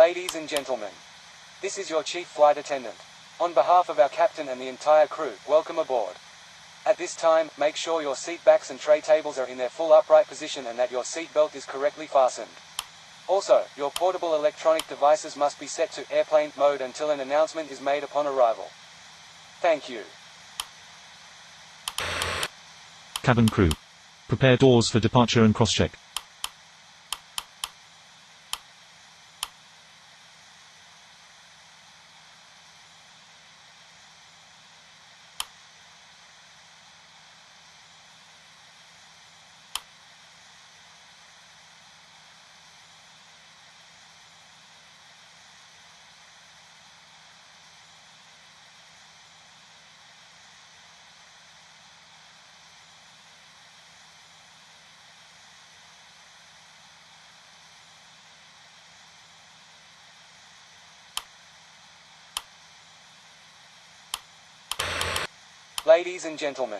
Ladies and gentlemen, this is your chief flight attendant. On behalf of our captain and the entire crew, welcome aboard. At this time, make sure your seat backs and tray tables are in their full upright position and that your seat belt is correctly fastened. Also, your portable electronic devices must be set to airplane mode until an announcement is made upon arrival. Thank you. Cabin crew. Prepare doors for departure and cross-check. Ladies and gentlemen,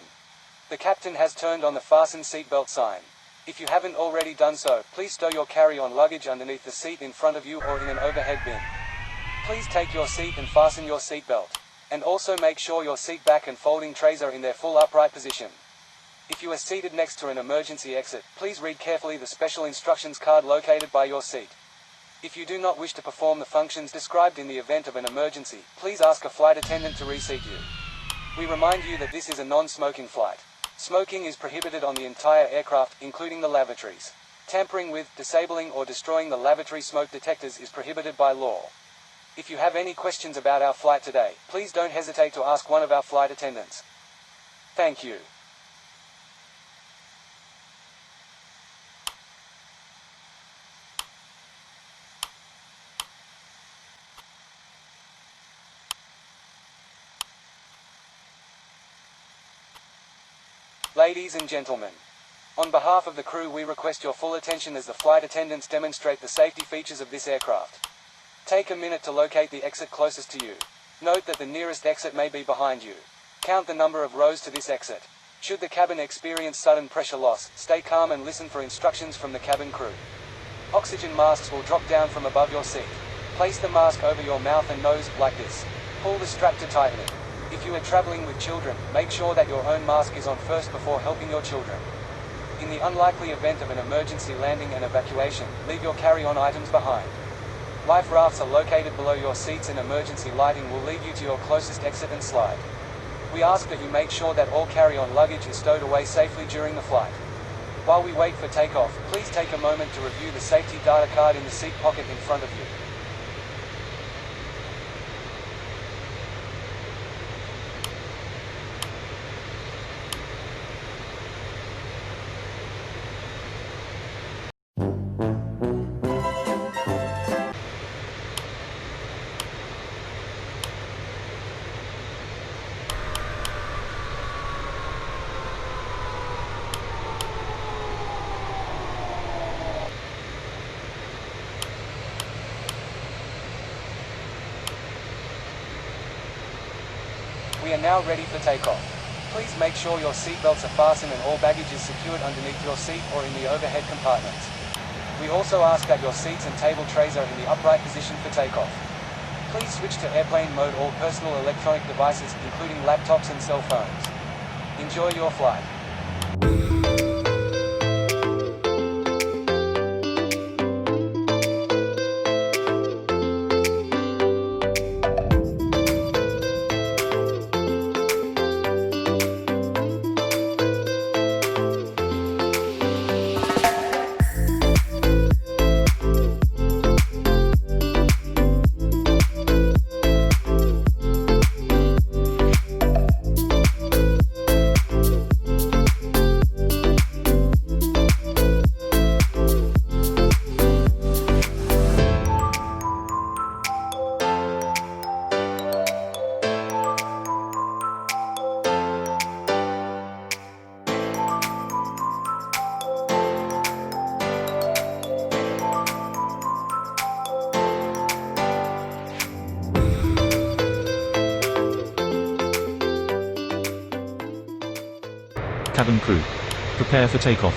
the captain has turned on the fasten seatbelt sign. If you haven't already done so, please stow your carry-on luggage underneath the seat in front of you or in an overhead bin. Please take your seat and fasten your seatbelt. And also make sure your seat back and folding trays are in their full upright position. If you are seated next to an emergency exit, please read carefully the special instructions card located by your seat. If you do not wish to perform the functions described in the event of an emergency, please ask a flight attendant to reseat you. We remind you that this is a non-smoking flight. Smoking is prohibited on the entire aircraft, including the lavatories. Tampering with, disabling or destroying the lavatory smoke detectors is prohibited by law. If you have any questions about our flight today, please don't hesitate to ask one of our flight attendants. Thank you. Ladies and gentlemen, on behalf of the crew we request your full attention as the flight attendants demonstrate the safety features of this aircraft. Take a minute to locate the exit closest to you. Note that the nearest exit may be behind you. Count the number of rows to this exit. Should the cabin experience sudden pressure loss, stay calm and listen for instructions from the cabin crew. Oxygen masks will drop down from above your seat. Place the mask over your mouth and nose, like this. Pull the strap to tighten it. If you are traveling with children, make sure that your own mask is on first before helping your children. In the unlikely event of an emergency landing and evacuation, leave your carry-on items behind. Life rafts are located below your seats and emergency lighting will lead you to your closest exit and slide. We ask that you make sure that all carry-on luggage is stowed away safely during the flight. While we wait for takeoff, please take a moment to review the safety data card in the seat pocket in front of you. We are now ready for takeoff. Please make sure your seatbelts are fastened and all baggage is secured underneath your seat or in the overhead compartments. We also ask that your seats and table trays are in the upright position for takeoff. Please switch to airplane mode all personal electronic devices, including laptops and cell phones. Enjoy your flight. Cabin crew. Prepare for takeoff.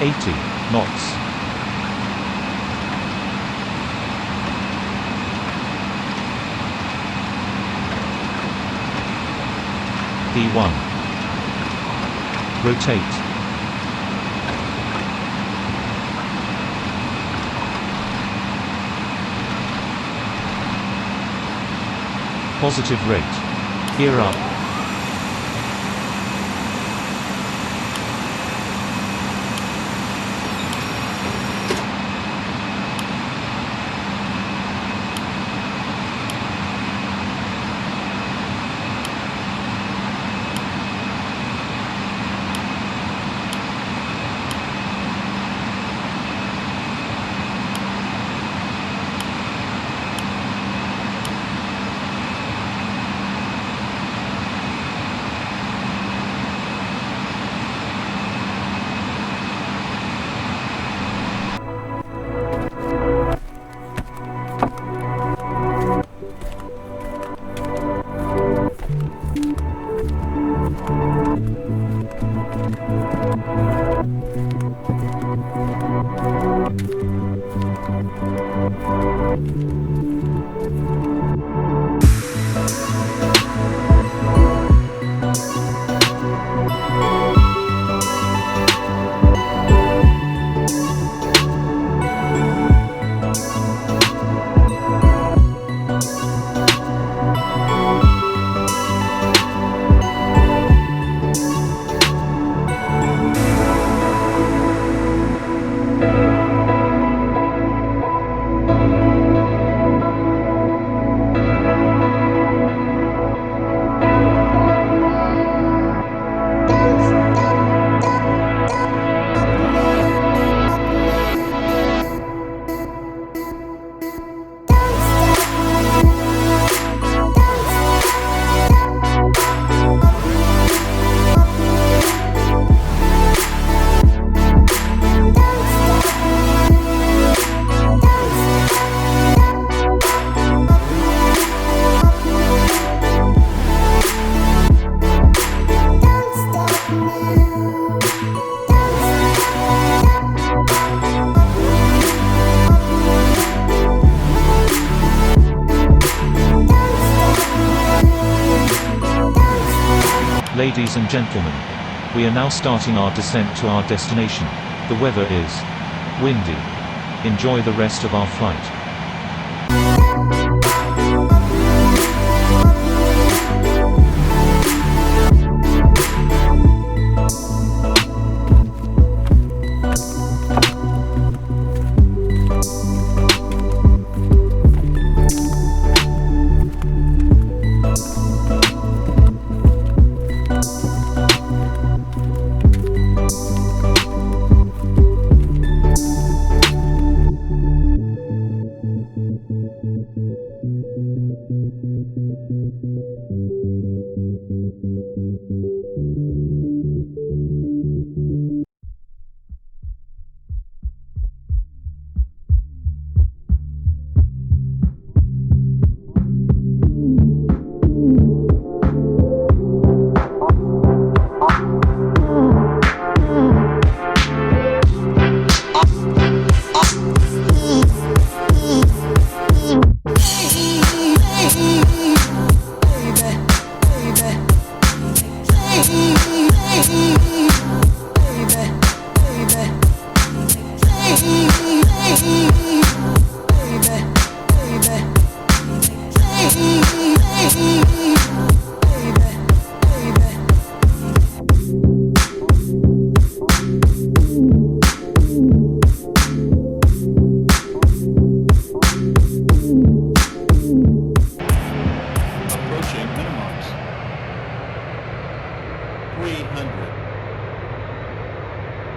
80 knots. D1. Rotate. Positive rate. Gear up. Ladies and gentlemen, we are now starting our descent to our destination. The weather is windy. Enjoy the rest of our flight.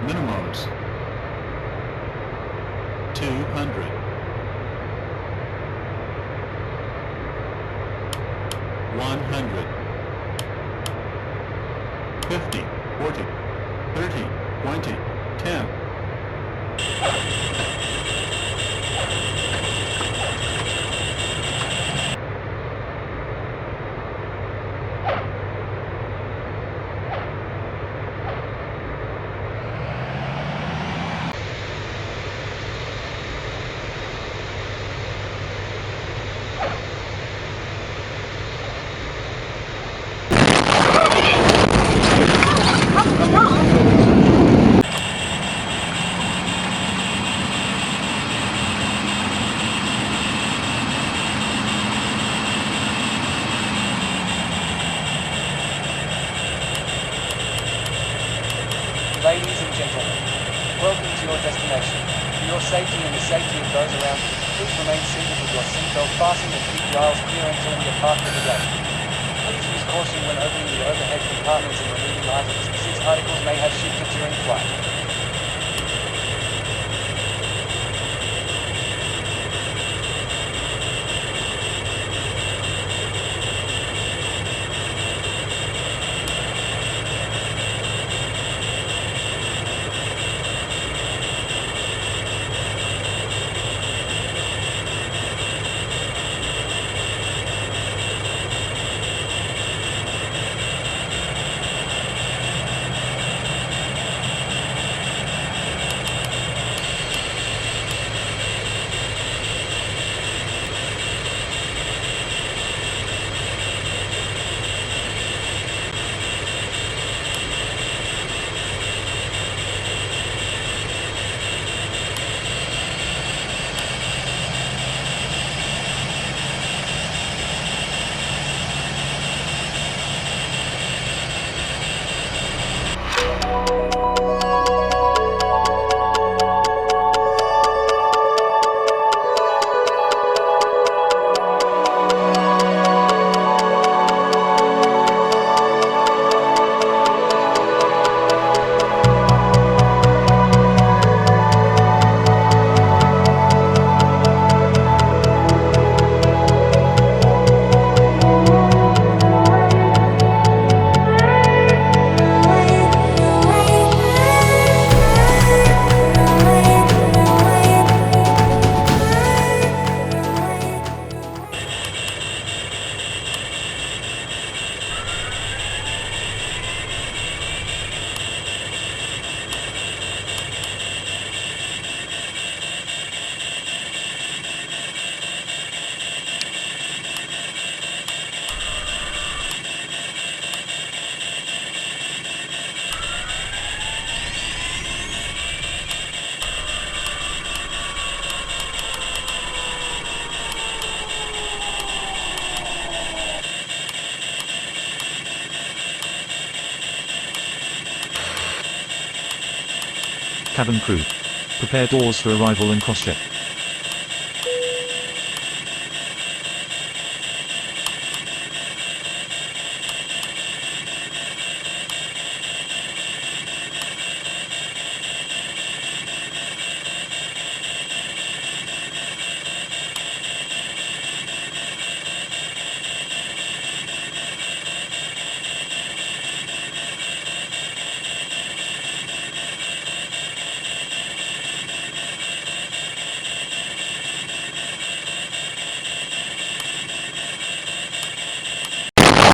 Minimums 200. $100, 50, 40, 30, 20, 10. gentlemen. Welcome to your destination. For your safety and the safety of those around you, please remain seated with your seatbelt fastened and keep the aisles clear until we are parked at the gate. Please use caution when opening the overhead compartments and removing items, since articles may have shifted during flight. Cabin crew. Prepare doors for arrival and cross-check.